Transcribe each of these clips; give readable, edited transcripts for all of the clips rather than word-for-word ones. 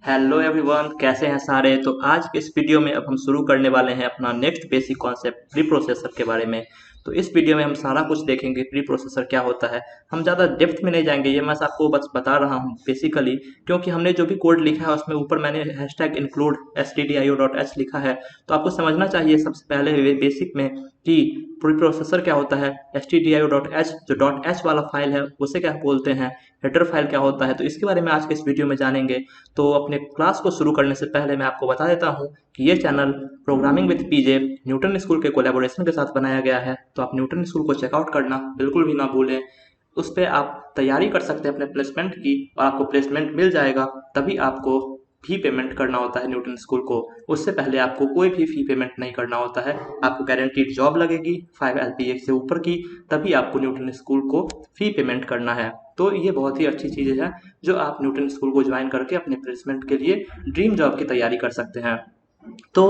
Hello everyone, कैसे हैं सारे। तो आज के इस वीडियो में अब हम शुरू करने वाले हैं अपना next basic concept pre processor के बारे में। तो इस वीडियो में हम सारा कुछ देखेंगे, प्री प्रोसेसर क्या होता है। हम ज़्यादा डेप्थ में नहीं जाएंगे, ये मैं आपको बस बता रहा हूँ बेसिकली, क्योंकि हमने जो भी कोड लिखा है उसमें ऊपर मैंने हैशटैग इंक्लूड stdio.h लिखा है। तो आपको समझना चाहिए सबसे पहले बेसिक में कि प्री प्रोसेसर क्या होता है। stdio.h जो .h वाला फाइल है उसे क्या बोलते हैं, हेडर फाइल क्या होता है। तो इसके बारे में आज के इस वीडियो में जानेंगे। तो अपने क्लास को शुरू करने से पहले मैं आपको बता देता हूं कि ये channel programming with PJ Newton school के कोलैबोरेशन के साथ बनाया गया है। तो आप न्यूटन स्कूल को चेकआउट करना बिल्कुल भी ना भूलें। उस पर आप तैयारी कर सकते हैं अपने प्लेसमेंट की, और आपको प्लेसमेंट मिल जाएगा। तभी आपको फी पेमेंट करना होता है न्यूटन स्कूल को। उससे पहले आपको कोई भी फी पेमेंट नहीं करना होता है। आपको गारंटीड जॉब लगेगी 5 LPA से ऊपर की, तभी आपको न्यूटन स्कूल को फी पेमेंट करना है। तो ये बहुत ही अच्छी चीज़ है जो आप न्यूटन स्कूल को ज्वाइन करके अपने प्लेसमेंट के लिए ड्रीम जॉब की तैयारी कर सकते हैं। तो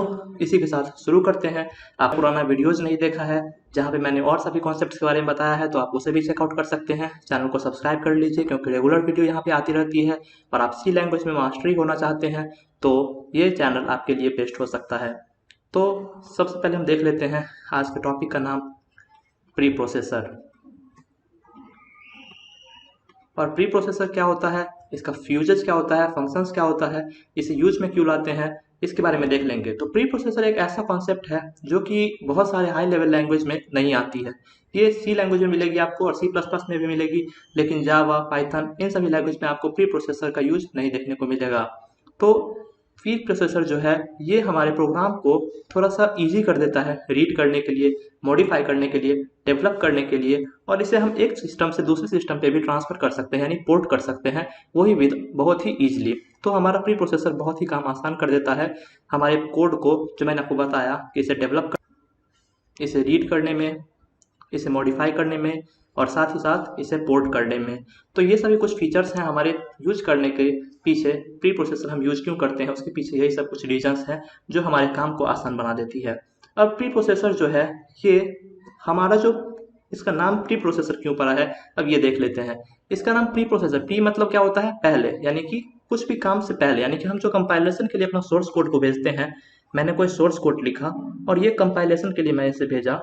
इसी के साथ शुरू करते हैं। आप पुराना वीडियोज़ नहीं देखा है जहाँ पे मैंने और सभी कॉन्सेप्ट्स के बारे में बताया है, तो आप उसे भी चेकआउट कर सकते हैं। चैनल को सब्सक्राइब कर लीजिए, क्योंकि रेगुलर वीडियो यहाँ पे आती रहती है। और आप सी लैंग्वेज में मास्टरी होना चाहते हैं तो ये चैनल आपके लिए बेस्ट हो सकता है। तो सबसे पहले हम देख लेते हैं आज के टॉपिक का नाम, प्री प्रोसेसर। और प्री प्रोसेसर क्या होता है, इसका फ्यूजेस क्या होता है, फंक्शंस क्या होता है, इसे यूज में क्यों लाते हैं, इसके बारे में देख लेंगे। तो प्री प्रोसेसर एक ऐसा कॉन्सेप्ट है जो कि बहुत सारे हाई लेवल लैंग्वेज में नहीं आती है। ये सी लैंग्वेज में मिलेगी आपको और C++ में भी मिलेगी, लेकिन जावा, पाइथन, इन सभी लैंग्वेज में आपको प्री प्रोसेसर का यूज नहीं देखने को मिलेगा। तो प्री प्रोसेसर जो है ये हमारे प्रोग्राम को थोड़ा सा इजी कर देता है रीड करने के लिए, मॉडिफाई करने के लिए, डेवलप करने के लिए। और इसे हम एक सिस्टम से दूसरे सिस्टम पे भी ट्रांसफर कर सकते हैं, यानी पोर्ट कर सकते हैं, वही विद बहुत ही ईजिली। तो हमारा प्री प्रोसेसर बहुत ही काम आसान कर देता है हमारे कोड को, जो मैंने आपको बताया कि इसे डेवलप कर, इसे रीड करने में, इसे मॉडिफाई करने में, और साथ ही साथ इसे पोर्ट करने में। तो ये सभी कुछ फीचर्स हैं हमारे यूज करने के पीछे। प्री प्रोसेसर हम यूज क्यों करते हैं उसके पीछे यही सब कुछ रीजंस हैं जो हमारे काम को आसान बना देती है। अब प्री प्रोसेसर जो है ये हमारा जो, इसका नाम प्री प्रोसेसर क्यों पड़ा है अब ये देख लेते हैं। इसका नाम प्री प्रोसेसर, प्री मतलब क्या होता है, पहले, यानी कि कुछ भी काम से पहले, यानी कि हम जो कंपाइलेशन के लिए अपना सोर्स कोड को भेजते हैं, मैंने कोई सोर्स कोड लिखा और ये कंपाइलेशन के लिए मैं इसे भेजा,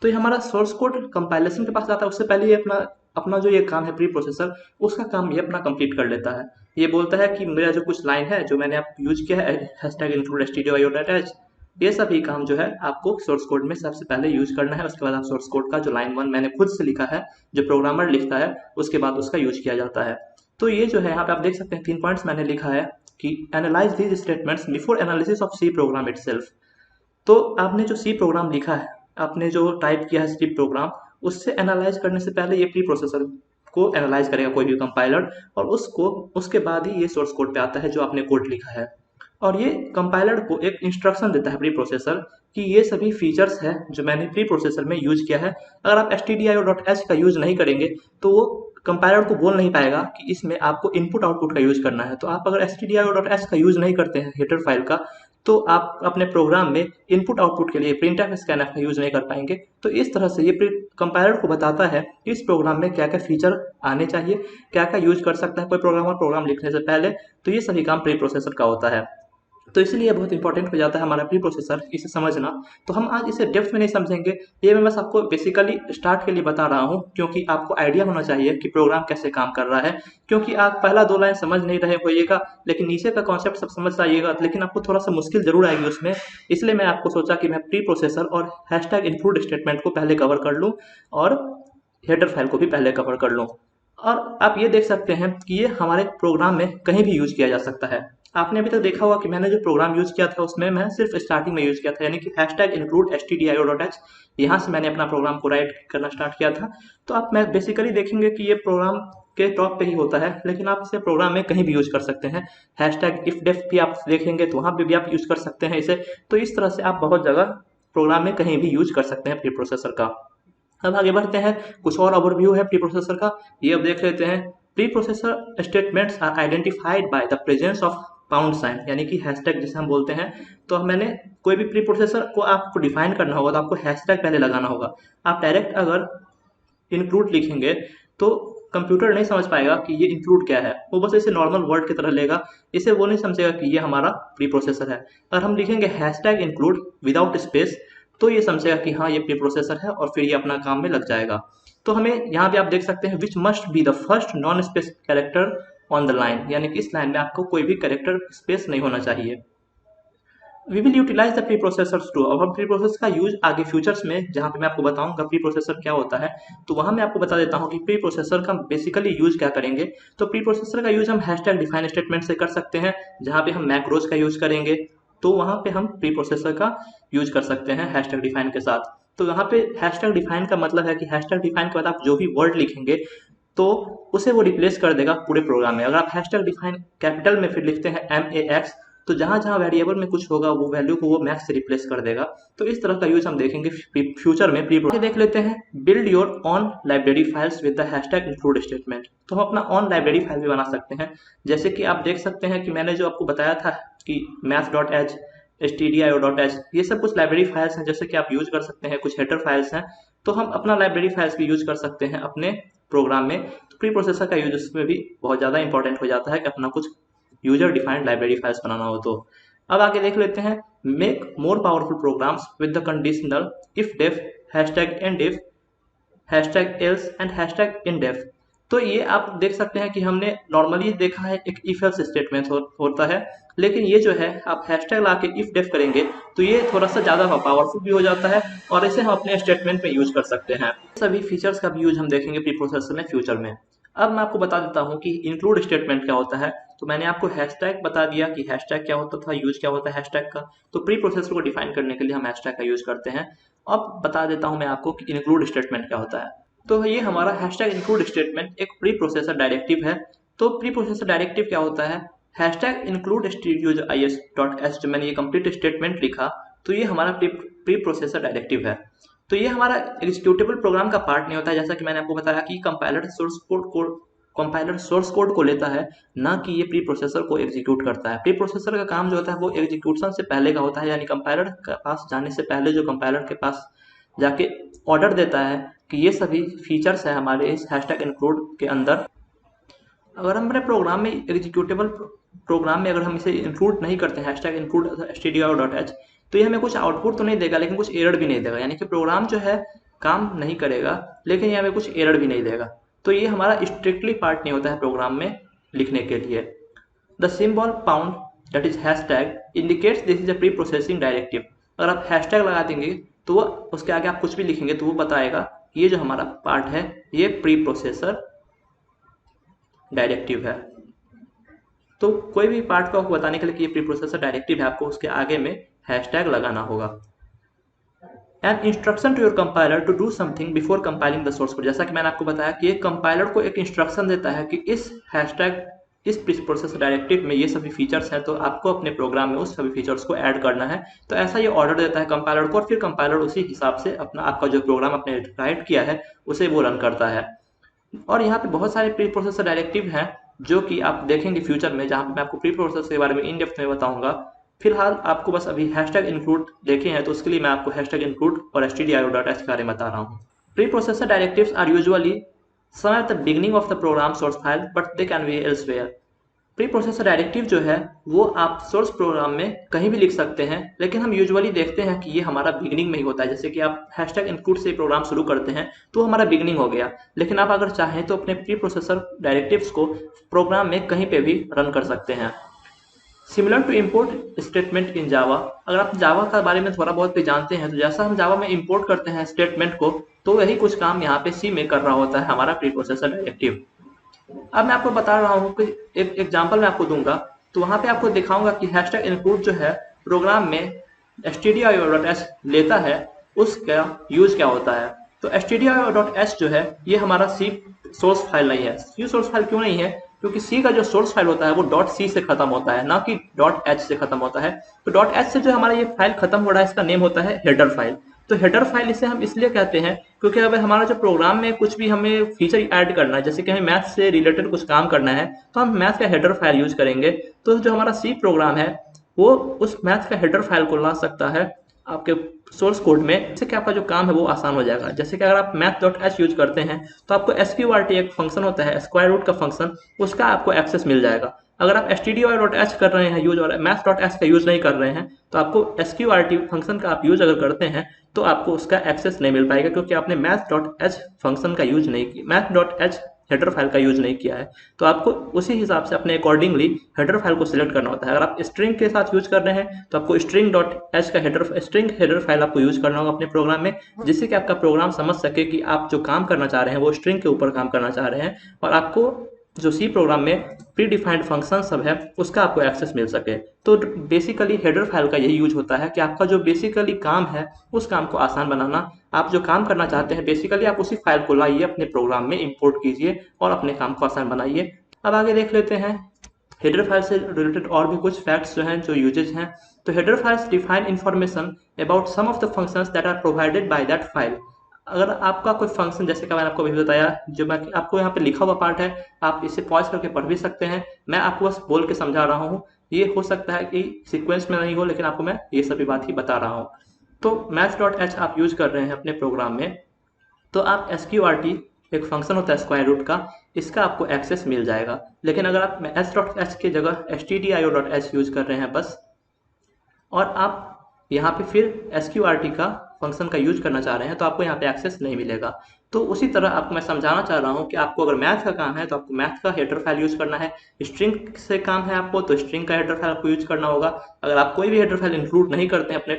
तो ये हमारा सोर्स कोड कंपाइलेशन के पास जाता है। उससे पहले ये अपना अपना जो ये काम है प्री प्रोसेसर, उसका काम ये अपना कंप्लीट कर लेता है। ये बोलता है कि मेरा जो कुछ लाइन है जो मैंने आप यूज किया है हैशटैग इंक्लूड stdio.h, ये सभी काम जो है आपको सोर्स कोड में सबसे पहले यूज करना है। उसके बाद आप सोर्स कोड का जो लाइन 1 मैंने खुद से लिखा है, जो प्रोग्रामर लिखता है, उसके बाद उसका यूज किया जाता है। तो ये जो है यहाँ पे आप देख सकते हैं 3 पॉइंट्स मैंने लिखा है कि analyse these statements before analysis of C program itself. तो आपने जो सी प्रोग्राम लिखा है, आपने जो टाइप किया है सी प्रोग्राम, उससे एनालाइज करने से पहले ये प्री प्रोसेसर को एनालाइज करेगा कोई भी कंपाइलर, और उसको उसके बाद ही ये सोर्स कोड पे आता है जो आपने कोड लिखा है। और ये कंपाइलर को एक इंस्ट्रक्शन देता है प्री प्रोसेसर कि ये सभी फीचर्स हैं जो मैंने प्री प्रोसेसर में यूज किया है। अगर आप stdio.h का यूज नहीं करेंगे तो वो कंपाइलर को बोल नहीं पाएगा कि इसमें आपको इनपुट आउटपुट का यूज करना है। तो आप अगर stdio.h का यूज नहीं करते हैं हेडर फाइल का, तो आप अपने प्रोग्राम में इनपुट आउटपुट के लिए प्रिंटफ स्कैनफ का यूज नहीं कर पाएंगे। तो इस तरह से ये कंपाइलर को बताता है कि इस प्रोग्राम में क्या क्या फीचर आने चाहिए, क्या क्या यूज कर सकता है कोई प्रोग्रामर प्रोग्राम लिखने से पहले। तो ये सभी काम प्री प्रोसेसर का होता है। तो इसलिए बहुत इंपॉर्टेंट हो जाता है हमारा प्री प्रोसेसर, इसे समझना। तो हम आज इसे डेप्थ में नहीं समझेंगे, ये मैं बस आपको बेसिकली स्टार्ट के लिए बता रहा हूँ, क्योंकि आपको आइडिया होना चाहिए कि प्रोग्राम कैसे काम कर रहा है। क्योंकि आप पहला 2 लाइन समझ नहीं रहे होइएगा, लेकिन नीचे का कॉन्सेप्ट सब समझ आइएगा, लेकिन आपको थोड़ा सा मुश्किल जरूर आएगी उसमें। इसलिए मैं आपको सोचा कि मैं प्री प्रोसेसर और हैशटैग इंक्लूड स्टेटमेंट को पहले कवर कर लूँ, और हेडर फाइल को भी पहले कवर कर लूँ। और आप ये देख सकते हैं कि ये हमारे प्रोग्राम में कहीं भी यूज किया जा सकता है। आपने अभी तक देखा होगा कि मैंने जो प्रोग्राम यूज किया था उसमें मैं सिर्फ स्टार्टिंग में यूज किया था, यानी कि हैशटैग इंक्लूड stdio.h, यहाँ से मैंने अपना प्रोग्राम को राइट करना स्टार्ट किया था। तो आप मैं बेसिकली देखेंगे कि ये प्रोग्राम के टॉप पे ही होता है, लेकिन आप इसे प्रोग्राम में कहीं भी यूज कर सकते हैं। हैशटैग इफ डेफ भी आप देखेंगे तो वहाँ पे भी आप यूज कर सकते हैं इसे। तो इस तरह से आप बहुत जगह प्रोग्राम में कहीं भी यूज कर सकते हैं प्री प्रोसेसर का। अब आगे बढ़ते हैं, कुछ और ओवरव्यू है प्री प्रोसेसर का, ये अब देख लेते हैं। Pre processor statements are identified by the presence of pound sign, यानी कि हैशटैग जिसे हम बोलते हैं। तो मैंने कोई भी प्री प्रोसेसर को आपको डिफाइन करना होगा तो आपको हैशटैग पहले लगाना होगा। आप डायरेक्ट अगर इंक्लूड लिखेंगे तो कंप्यूटर नहीं समझ पाएगा कि ये इंक्लूड क्या है, वो बस इसे नॉर्मल वर्ड की तरह लेगा, इसे वो नहीं समझेगा कि ये हमारा प्री प्रोसेसर है। अगर हम लिखेंगे हैशटैग इंक्लूड विदाउट स्पेस तो ये समझेगा कि हाँ ये प्री प्रोसेसर है और फिर ये अपना काम में लग जाएगा। तो हमें यहाँ पे आप देख सकते हैं which must be the first non space character on the line, यानी कि इस लाइन में आपको कोई भी कैरेक्टर स्पेस नहीं होना चाहिए। We will utilise the pre processors to. अब हम प्री प्रोसेसर का यूज आगे फ्यूचर्स में जहाँ पे मैं आपको बताऊंगा प्री प्रोसेसर क्या होता है, तो वहाँ मैं आपको बता देता हूँ कि प्री प्रोसेसर का बेसिकली यूज क्या करेंगे। तो प्री प्रोसेसर का यूज हम हैशटैग डिफाइन स्टेटमेंट से कर सकते हैं, जहाँ पे हम मैक्रोज का यूज करेंगे तो वहाँ पे हम प्री प्रोसेसर का यूज कर सकते हैं हैशटैग डिफाइन के साथ। तो यहाँ पे हैशटैग डिफाइन का मतलब है कि हैशटैग डिफाइन के बाद आप जो भी वर्ड लिखेंगे तो उसे वो रिप्लेस कर देगा पूरे प्रोग्राम में। अगर आप हैशटैग डिफाइन कैपिटल में फिर लिखते हैं MAX तो जहां जहां वेरिएबल में कुछ होगा वो वैल्यू को वो मैक्स से रिप्लेस कर देगा। तो इस तरह का यूज हम देखेंगे फ्यूचर में। देख लेते हैं build your on library files with the hashtag include statement. तो हम अपना ऑन लाइब्रेरी फाइल भी बना सकते हैं, जैसे कि आप देख सकते हैं कि मैंने जो आपको बताया था कि math.h stdio.h ये सब कुछ लाइब्रेरी फाइल्स हैं जैसे कि आप यूज कर सकते हैं, कुछ हेडर फाइल्स हैं, तो हम अपना लाइब्रेरी फाइल्स भी यूज कर सकते हैं अपने प्रोग्राम में। तो प्री प्रोसेसर का यूज उसमें भी बहुत ज़्यादा इंपॉर्टेंट हो जाता है कि अपना कुछ यूजर डिफाइंड लाइब्रेरी फाइल्स बनाना हो। तो अब आगे देख लेते हैं make more powerful programs with the conditional if def hashtag end if hashtag else and hashtag in def. तो ये आप देख सकते हैं कि हमने नॉर्मली देखा है एक इफ एल्स स्टेटमेंट होता है, लेकिन ये जो है आप हैशटैग ला के इफ डेफ करेंगे तो ये थोड़ा सा ज़्यादा पावरफुल भी हो जाता है और इसे हम अपने स्टेटमेंट में यूज कर सकते हैं। सभी फीचर्स का भी यूज हम देखेंगे प्री प्रोसेसर में फ्यूचर में। अब मैं आपको बता देता हूँ कि इंक्लूड स्टेटमेंट क्या होता है। तो मैंने आपको हैशटैग बता दिया कि हैशटैग क्या होता था, यूज क्या होता है हैशटैग का। तो प्री प्रोसेसर को डिफाइन करने के लिए हम हैशटैग का यूज करते हैं। अब बता देता हूँ मैं आपको कि इंक्लूड स्टेटमेंट क्या होता है। तो ये हमारा हैशटैग इंक्लूड स्टेटमेंट एक प्री प्रोसेसर डायरेक्टिव है। तो प्री प्रोसेसर डायरेक्टिव क्या होता है, हैशटैग इंक्लूड stdio.is जो मैंने ये कंप्लीट स्टेटमेंट लिखा तो ये हमारा प्री प्रोसेसर डायरेक्टिव है। तो ये हमारा एग्जीक्यूटेबल प्रोग्राम का पार्ट नहीं होता है, जैसा कि मैंने आपको बताया कि कंपाइलर सोर्स कोड को लेता है, ना कि ये प्री प्रोसेसर को एग्जीक्यूट करता है। प्री प्रोसेसर का काम जो होता है वो एग्जीक्यूशन से पहले का होता है, यानी कंपाइलर के पास जाने से पहले जो कंपाइलर के पास जाके ऑर्डर देता है कि ये सभी फीचर्स है हमारे इस हैशटैग इंक्लूड के अंदर। अगर हम अपने प्रोग्राम में एग्जीक्यूटेबल प्रोग्राम में अगर हम इसे इंक्लूड नहीं करते हैं हैशटैग इंक्लूड stdio.h तो ये हमें कुछ आउटपुट तो नहीं देगा लेकिन कुछ एरर भी नहीं देगा, यानी कि प्रोग्राम जो है काम नहीं करेगा लेकिन ये हमें कुछ एरर भी नहीं देगा। तो ये हमारा स्ट्रिक्टली पार्ट नहीं होता है प्रोग्राम में लिखने के लिए। The symbol pound that is hashtag indicates this is a pre processing directive. अगर आप हैशटैग लगा देंगे तो वो उसके आगे आप कुछ भी लिखेंगे तो वो बताएगा ये जो हमारा पार्ट है ये प्री प्रोसेसर डायरेक्टिव है। तो कोई भी पार्ट को आपको बताने के लिए कि ये प्री प्रोसेसर डायरेक्टिव है आपको उसके आगे में हैशटैग लगाना होगा। An instruction to your compiler to do something before compiling the source code. जैसा कि मैंने आपको बताया कि एक कंपाइलर को एक इंस्ट्रक्शन देता है कि इस हैशटैग इस प्री प्रोसेसर डायरेक्टिव में ये सभी फीचर्स हैं तो आपको अपने प्रोग्राम में उस सभी फीचर्स को ऐड करना है। तो ऐसा ये ऑर्डर देता है कंपाइलर को और फिर कंपाइलर उसी हिसाब से अपना आपका जो प्रोग्राम आपने राइट किया है उसे वो रन करता है। और यहाँ पे बहुत सारे प्री प्रोसेसर डायरेक्टिव हैं जो कि आप देखेंगे फ्यूचर में, जहाँ पे मैं आपको प्री प्रोसेसर के बारे में इन डेप्थ में बताऊंगा। फिलहाल आपको बस अभी हैशटैग इंक्लूड देखे हैं तो उसके लिए मैं आपको हैशटैग इंक्लूड और stdio.h के बारे में बता रहा हूँ। Pre processor directives are usually some at the beginning of the program source file but they can be elsewhere। Pre processor directive जो है वो आप सोर्स प्रोग्राम में कहीं भी लिख सकते हैं, लेकिन हम यूजुअली देखते हैं कि ये हमारा बिगिनिंग में ही होता है। जैसे कि आप हैशटैग इंक्लूड से प्रोग्राम शुरू करते हैं तो हमारा बिगिनिंग हो गया, लेकिन आप अगर चाहें तो अपने प्री प्रोसेसर डायरेक्टिव्स को प्रोग्राम में कहीं पे भी रन कर सकते हैं। Similar to import statement in Java. अगर आप जावा का बारे में थोड़ा बहुत भी जानते हैं तो जैसा हम जावा में इम्पोर्ट करते हैं स्टेटमेंट को तो वही कुछ काम यहाँ पे सी में कर रहा होता है हमारा प्री प्रोसेसर डायरेक्टिव। अब मैं आपको बता रहा हूँ कि एक एग्जांपल मैं आपको दूंगा तो वहाँ पे आपको दिखाऊंगा कि हैशटैग इंक्लूड जो है प्रोग्राम में stdio.h लेता है उसका यूज क्या होता है। तो stdio.h जो है ये हमारा सी सोर्स फाइल नहीं है। सी सोर्स फाइल क्यों नहीं है, क्योंकि सी का जो सोर्स फाइल होता है वो .c से खत्म होता है ना कि .h से खत्म होता है। तो .h से जो हमारा ये फाइल खत्म हो रहा है इसका नेम होता है हेडर फाइल। तो हेडर फाइल इसे हम इसलिए कहते हैं क्योंकि अगर हमारा जो प्रोग्राम में कुछ भी हमें फीचर ऐड करना है, जैसे कि हमें मैथ से रिलेटेड कुछ काम करना है तो हम मैथ का हेडर फाइल यूज करेंगे। तो जो हमारा सी प्रोग्राम है वो उस मैथ का हेडर फाइल को ला सकता है आपके सोर्स कोड में, जिससे कि आपका जो काम है वो आसान हो जाएगा। जैसे कि अगर आप math.h यूज करते हैं तो आपको sqrt एक फंक्शन होता है, स्क्वायर रूट का फंक्शन, उसका आपको एक्सेस मिल जाएगा। अगर आप stdio.h कर रहे हैं यूज और math.h का यूज नहीं कर रहे हैं तो आपको sqrt फंक्शन का आप यूज अगर करते हैं तो आपको उसका एक्सेस नहीं मिल पाएगा, क्योंकि आपने math.h फंक्शन का यूज नहीं किया, math.h हेडर फाइल का यूज नहीं किया है। तो आपको उसी हिसाब से अपने अकॉर्डिंगली हेडर फाइल को सिलेक्ट करना होता है। अगर आप स्ट्रिंग के साथ यूज कर रहे हैं तो आपको string.h का स्ट्रिंग हेडर फाइल आपको यूज करना होगा अपने प्रोग्राम में, जिससे कि आपका प्रोग्राम समझ सके कि आप जो काम करना चाह रहे हैं वो स्ट्रिंग के ऊपर काम करना चाह रहे हैं, और आपको जो सी प्रोग्राम में प्री डिफाइंड फंक्शन सब है उसका आपको एक्सेस मिल सके। तो बेसिकली हेडर फाइल का यही यूज होता है कि आपका जो बेसिकली काम है उस काम को आसान बनाना। आप जो काम करना चाहते हैं बेसिकली आप उसी फाइल को लाइए, अपने प्रोग्राम में इंपोर्ट कीजिए और अपने काम को आसान बनाइए। अब आगे देख लेते हैं हेडर फाइल से रिलेटेड और भी कुछ फैक्ट्स जो हैं, जो यूजेज हैं। तो header files define information about some of the functions that are provided by that file. अगर आपका कोई फंक्शन, जैसे कि मैंने आपको अभी बताया, जो मैं आपको यहाँ पे लिखा हुआ पार्ट है, आप इसे पॉज करके पढ़ भी सकते हैं, मैं आपको बस बोल के समझा रहा हूँ। ये हो सकता है कि सीक्वेंस में नहीं हो, लेकिन आपको मैं ये सभी बात ही बता रहा हूँ। तो math.h आप यूज कर रहे हैं अपने प्रोग्राम में, तो आप sqrt एक फंक्शन होता है स्क्वायर रूट का, इसका आपको एक्सेस मिल जाएगा। लेकिन अगर आप s.h की जगह stdio.h यूज कर रहे हैं बस, और आप यहाँ पे फिर sqrt का फंक्शन का यूज करना चाह रहे हैं तो आपको यहाँ पे एक्सेस नहीं मिलेगा। तो उसी तरह आपको मैं समझाना चाह रहा हूँ कि आपको अगर मैथ का काम है तो आपको मैथ का हेडर फाइल यूज करना है, स्ट्रिंग से काम है आपको तो स्ट्रिंग का हेडर फाइल आपको यूज करना होगा। अगर आप कोई भी हेडर फाइल इंक्लूड नहीं करते हैं, अपने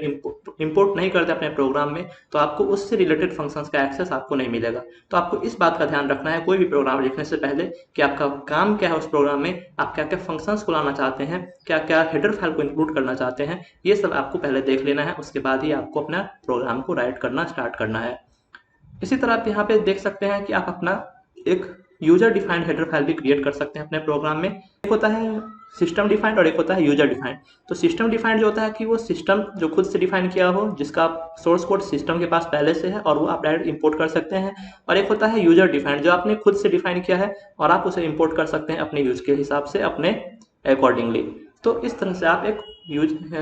इंपोर्ट नहीं करते अपने प्रोग्राम में, तो आपको उससे रिलेटेड फंक्शंस का एक्सेस आपको नहीं मिलेगा। तो आपको इस बात का ध्यान रखना है कोई भी प्रोग्राम लिखने से पहले कि आपका काम क्या है उस प्रोग्राम में, आप क्या क्या फंक्शंस को लाना चाहते हैं, क्या क्या हेडर फाइल को इंक्लूड करना चाहते हैं, ये सब आपको पहले देख लेना है। उसके बाद ही आपको अपना प्रोग्राम को राइट करना स्टार्ट करना है। इसी तरह आप यहाँ पे देख सकते हैं कि आप अपना एक यूजर डिफाइंड हेडर फाइल भी क्रिएट कर सकते हैं अपने प्रोग्राम में। एक होता है सिस्टम डिफाइंड और एक होता है यूजर डिफाइंड। तो सिस्टम डिफाइंड जो होता है कि वो सिस्टम जो खुद से डिफाइन किया हो, जिसका सोर्स कोड सिस्टम के पास पहले से है और वो आप डायरेक्ट इंपोर्ट कर सकते हैं। और एक होता है यूजर डिफाइंड, जो आपने खुद से डिफाइन किया है और आप उसे इंपोर्ट कर सकते हैं अपने यूज के हिसाब से, अपने अकॉर्डिंगली। तो इस तरह से आप एक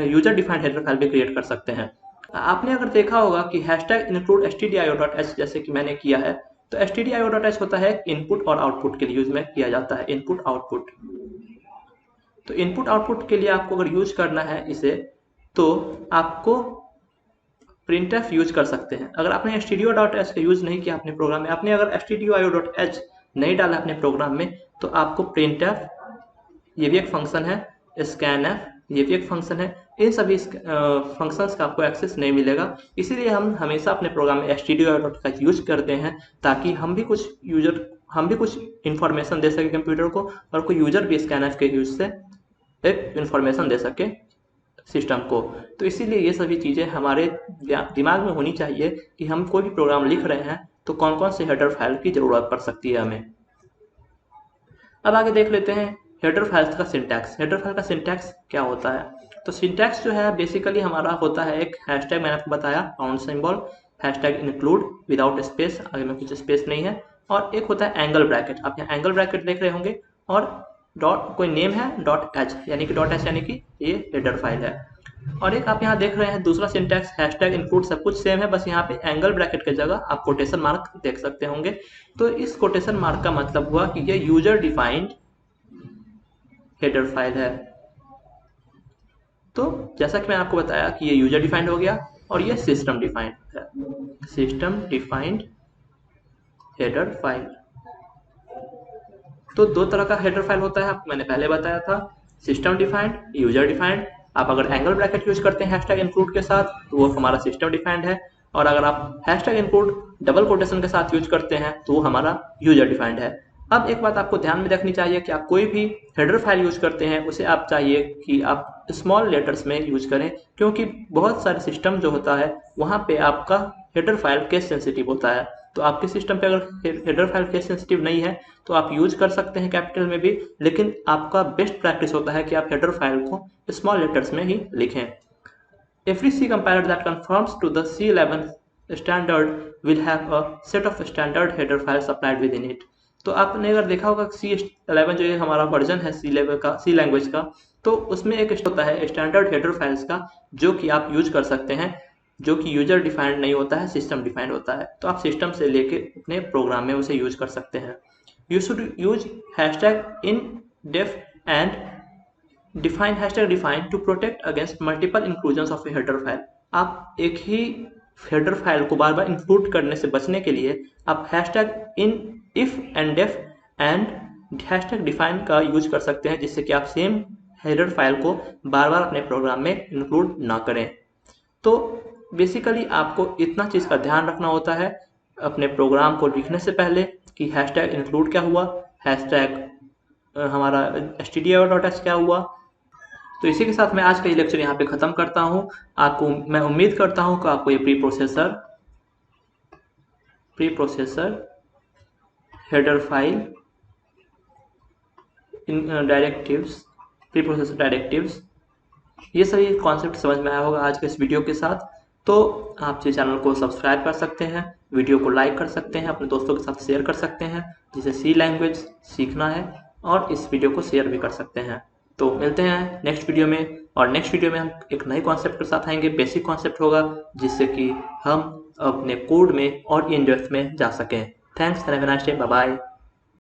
यूजर डिफाइंड हेडर फाइल भी क्रिएट कर सकते हैं। आपने अगर देखा होगा कि #include stdio.h जैसे कि मैंने किया है, तो stdio.h होता है इनपुट और आउटपुट के लिए यूज में किया जाता है, इनपुट आउटपुट। तो इनपुट आउटपुट के लिए आपको अगर यूज करना है इसे, तो आपको printf यूज कर सकते हैं। अगर आपने stdio.h का यूज नहीं किया अपने प्रोग्राम में, आपने अगर stdio.h नहीं डाला अपने प्रोग्राम में, तो आपको printf, ये भी एक फंक्शन है, scanf ये भी एक फंक्शन है, इन सभी फंक्शंस का आपको एक्सेस नहीं मिलेगा। इसीलिए हम हमेशा अपने प्रोग्राम में stdio.h का यूज करते हैं, ताकि हम भी कुछ इंफॉर्मेशन दे सके कंप्यूटर को, और कोई यूजर भी scanf के यूज से एक इंफॉर्मेशन दे सके सिस्टम को। तो इसीलिए ये सभी चीज़ें हमारे दिमाग में होनी चाहिए कि हम कोई भी प्रोग्राम लिख रहे हैं तो कौन कौन से हेडर फाइल की ज़रूरत पड़ सकती है हमें। अब आगे देख लेते हैं हेडर फाइल्स का सिंटैक्स। हेडर फाइल का सिंटैक्स क्या होता है? तो सिंटैक्स जो है बेसिकली हमारा होता है एक हैशटैग, मैंने आपको बताया pound symbol, hashtag include without space, आगे में कुछ स्पेस नहीं है, और एक होता है एंगल ब्रैकेट। आप यहाँ एंगल ब्रैकेट देख रहे होंगे, और डॉट कोई नेम है .h, यानी कि .h यानी कि ये हेडर फाइल है। और एक आप यहाँ देख रहे हैं दूसरा सिंटैक्स हैशटैग इंक्लूड, सब कुछ सेम है, बस यहाँ पे एंगल ब्रैकेट की जगह आप कोटेशन मार्क देख सकते होंगे। तो इस कोटेशन मार्क का मतलब हुआ कि ये यूजर डिफाइंड हेडर फाइल है। तो जैसा कि मैंने आपको बताया कि ये यूजर डिफाइंड हो गया और ये सिस्टम डिफाइंड है, सिस्टम डिफाइंड हेडर फाइल। तो दो तरह का हेडर फाइल होता है, आपको मैंने पहले बताया था, सिस्टम डिफाइंड, यूजर डिफाइंड। आप अगर एंगल ब्रैकेट यूज करते हैं हैशटैग इंक्लूड के साथ तो वो हमारा सिस्टम डिफाइंड है, और अगर आप हैशटैग इंक्लूड डबल कोटेशन के साथ यूज करते हैं तो वो हमारा यूजर डिफाइंड है। अब एक बात आपको ध्यान में रखनी चाहिए कि आप कोई भी हेडर फाइल यूज करते हैं उसे आप चाहिए कि आप स्मॉल लेटर्स में यूज करें, क्योंकि बहुत सारे सिस्टम जो होता है वहाँ पे आपका हेडर फाइल केस सेंसिटिव होता है। तो आपके सिस्टम पे अगर हेडर फाइल केस सेंसिटिव नहीं है तो आप यूज कर सकते हैं कैपिटल में भी, लेकिन आपका बेस्ट प्रैक्टिस होता है कि आप हेडर फाइल को स्मॉल लेटर्स में ही लिखें। Every C compiler that conforms to the C11 standard will have a set of standard header files applied within it। तो आपने अगर देखा होगा C11 जो ये हमारा वर्जन है सी लेवल का, सी लैंग्वेज का, तो उसमें एक होता है स्टैंडर्ड हेडर फाइल्स का जो कि आप यूज कर सकते हैं। जो कि यूजर डिफाइंड नहीं होता है, सिस्टम डिफाइंड होता है। तो आप सिस्टम से लेके अपने प्रोग्राम में उसे यूज कर सकते हैं। You should use hashtag in def and define hashtag define to protect against multiple inclusion of a header file. आप एक ही हेडर फाइल को बार बार इंक्लूड करने से बचने के लिए आप hashtag in if and deaf and hashtag define का यूज कर सकते हैं, जिससे कि आप सेम हेडर फाइल को बार बार अपने प्रोग्राम में इंक्लूड ना करें। तो बेसिकली आपको इतना चीज़ का ध्यान रखना होता है अपने प्रोग्राम को लिखने से पहले कि हैशटैग इंक्लूड क्या हुआ, हैशटैग हमारा stdio.h क्या हुआ। तो इसी के साथ मैं आज का ये लेक्चर यहाँ पे ख़त्म करता हूँ। आपको मैं उम्मीद करता हूँ कि आपको ये pre processor header file directives, pre processor directives, ये सभी कॉन्सेप्ट समझ में आया होगा आज के इस वीडियो के साथ। तो आप इस चैनल को सब्सक्राइब कर सकते हैं, वीडियो को लाइक कर सकते हैं, अपने दोस्तों के साथ शेयर कर सकते हैं जिसे सी लैंग्वेज सीखना है, और इस वीडियो को शेयर भी कर सकते हैं। तो मिलते हैं नेक्स्ट वीडियो में, और नेक्स्ट वीडियो में हम एक नए कॉन्सेप्ट के साथ आएंगे। बेसिक कॉन्सेप्ट होगा जिससे कि हम अपने कोड में और इन डेप्थ में जा सकें। Thanks, have a nice day, bye bye.